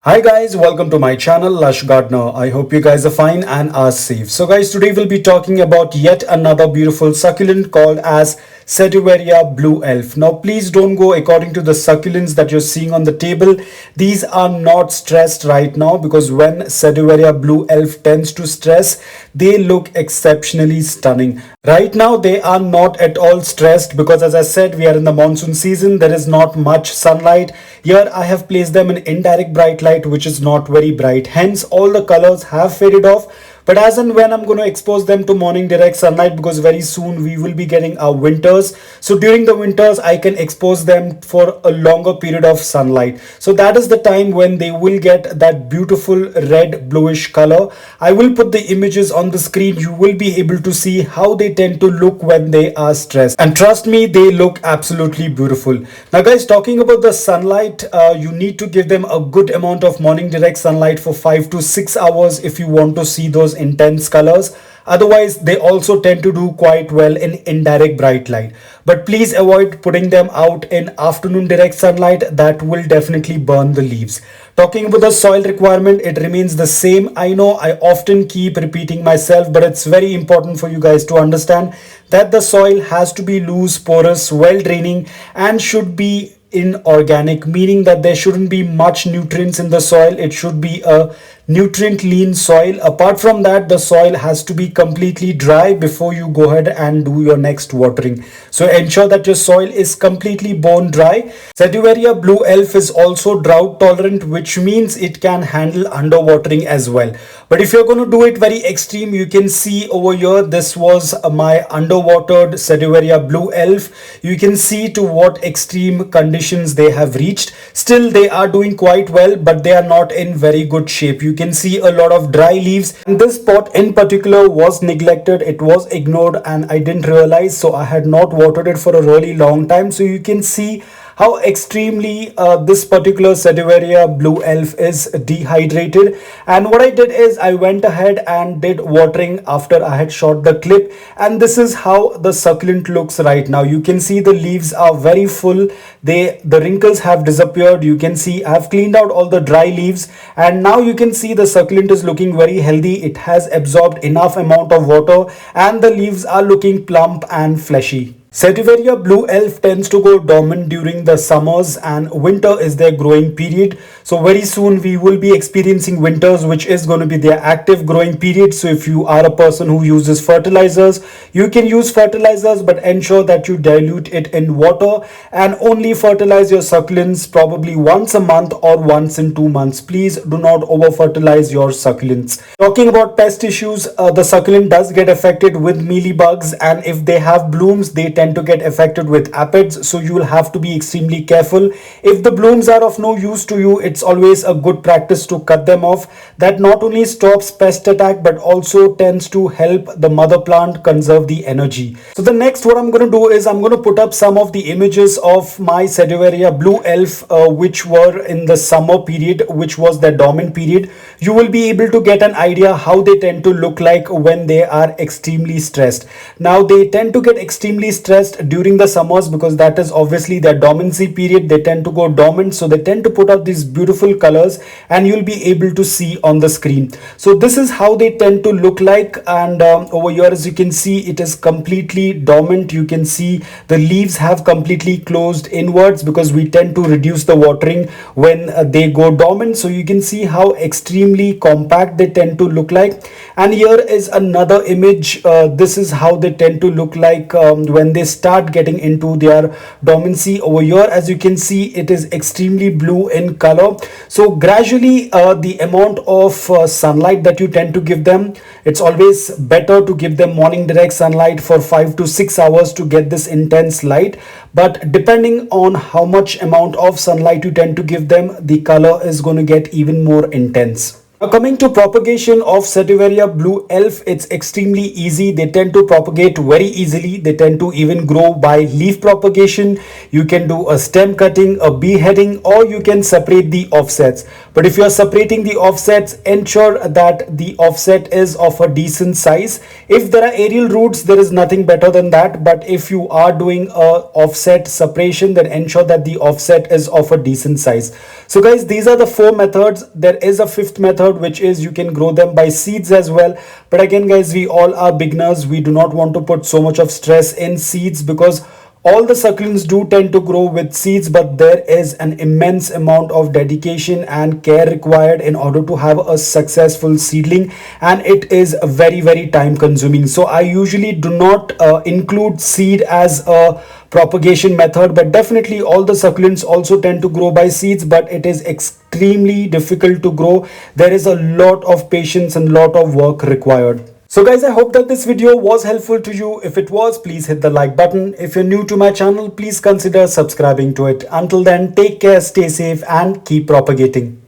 Hi guys, welcome to my channel Lush Gardener. I hope you guys are fine and are safe. So guys, today we'll be talking about yet another beautiful succulent called as Sedeveria Blue Elf. Now please don't go according to the succulents that you're seeing on the table. These are not stressed right now because when Sedeveria Blue Elf tends to stress, they look exceptionally stunning. Right now they are not at all stressed because as I said, we are in the monsoon season. There is not much sunlight. Here I have placed them in indirect bright light which is not very bright, hence all the colors have faded off. But as and when I'm going to expose them to morning direct sunlight, because very soon we will be getting our winters, so during the winters I can expose them for a longer period of sunlight. So that is the time when they will get that beautiful red bluish color. I will put the images on the screen. You will be able to see how they tend to look when they are stressed, and trust me, they look absolutely beautiful. Now guys, talking about the sunlight, you need to give them a good amount of morning direct sunlight for 5 to 6 hours if you want to see those intense colors. Otherwise they also tend to do quite well in indirect bright light, but please avoid putting them out in afternoon direct sunlight. That will definitely burn the leaves. Talking about the soil requirement, it remains the same. I know I often keep repeating myself, but it's very important for you guys to understand that the soil has to be loose, porous, well draining, and should be inorganic, meaning that there shouldn't be much nutrients in the soil. It should be a nutrient lean soil. Apart from that, the soil has to be completely dry before you go ahead and do your next watering. So ensure that your soil is completely bone dry. Sedeveria Blue Elf is also drought tolerant, which means it can handle underwatering as well. But if you're going to do it very extreme, you can see over here, this was my underwatered Sedeveria Blue Elf. You can see to what extreme conditions they have reached. Still they are doing quite well, but they are not in very good shape. You can see a lot of dry leaves, and this pot in particular was neglected. It was ignored and I didn't realize, so I had not watered it for a really long time. So you can see how extremely this particular Sedeveria Blue Elf is dehydrated. And what I did is I went ahead and did watering after I had shot the clip, and this is how the succulent looks right now. You can see the leaves are very full. The wrinkles have disappeared. You can see I've cleaned out all the dry leaves, and now you can see the succulent is looking very healthy. It has absorbed enough amount of water and the leaves are looking plump and fleshy. Sedeveria Blue Elf tends to go dormant during the summers, and winter is their growing period. So very soon we will be experiencing winters, which is going to be their active growing period. So if you are a person who uses fertilizers, you can use fertilizers, but ensure that you dilute it in water and only fertilize your succulents probably once a month or once in 2 months. Please do not over fertilize your succulents. Talking about pest issues, the succulent does get affected with mealybugs, and if they have blooms, they tend to get affected with aphids, so you will have to be extremely careful. If the blooms are of no use to you, it's always a good practice to cut them off. That not only stops pest attack but also tends to help the mother plant conserve the energy. So the next what I'm going to do is I'm going to put up some of the images of my Sedeveria Blue Elf which were in the summer period, which was the dormant period. You will be able to get an idea how they tend to look like when they are extremely stressed. Now they tend to get extremely stressed during the summers because that is obviously their dormancy period. They tend to go dormant, so they tend to put out these beautiful colors, and you'll be able to see on the screen. So this is how they tend to look like, and over here as you can see, it is completely dormant. You can see the leaves have completely closed inwards because we tend to reduce the watering when they go dormant. So you can see how extremely compact they tend to look like. And here is another image. This is how they tend to look like when they start getting into their dormancy. Over here as you can see, it is extremely blue in color. So gradually the amount of sunlight that you tend to give them, it's always better to give them morning direct sunlight for 5 to 6 hours to get this intense light. But depending on how much amount of sunlight you tend to give them, the color is going to get even more intense. Now coming to propagation of Sedeveria blue elf, it's extremely easy. They tend to propagate very easily. They tend to even grow by leaf propagation. You can do a stem cutting, a beheading, or you can separate the offsets. But if you are separating the offsets, ensure that the offset is of a decent size. If there are aerial roots, there is nothing better than that. But if you are doing a offset separation, then ensure that the offset is of a decent size. So guys, these are the 4 methods. There is a 5th method, which is you can grow them by seeds as well. But again guys, we all are beginners. We do not want to put so much of stress in seeds, because all the succulents do tend to grow with seeds, but there is an immense amount of dedication and care required in order to have a successful seedling, and it is very time consuming. So I usually do not include seed as a propagation method, but definitely all the succulents also tend to grow by seeds, but it is extremely difficult to grow. There is a lot of patience and lot of work required. So guys, I hope that this video was helpful to you. If it was, please hit the like button. If you're new to my channel, please consider subscribing to it. Until then, take care, stay safe, and keep propagating.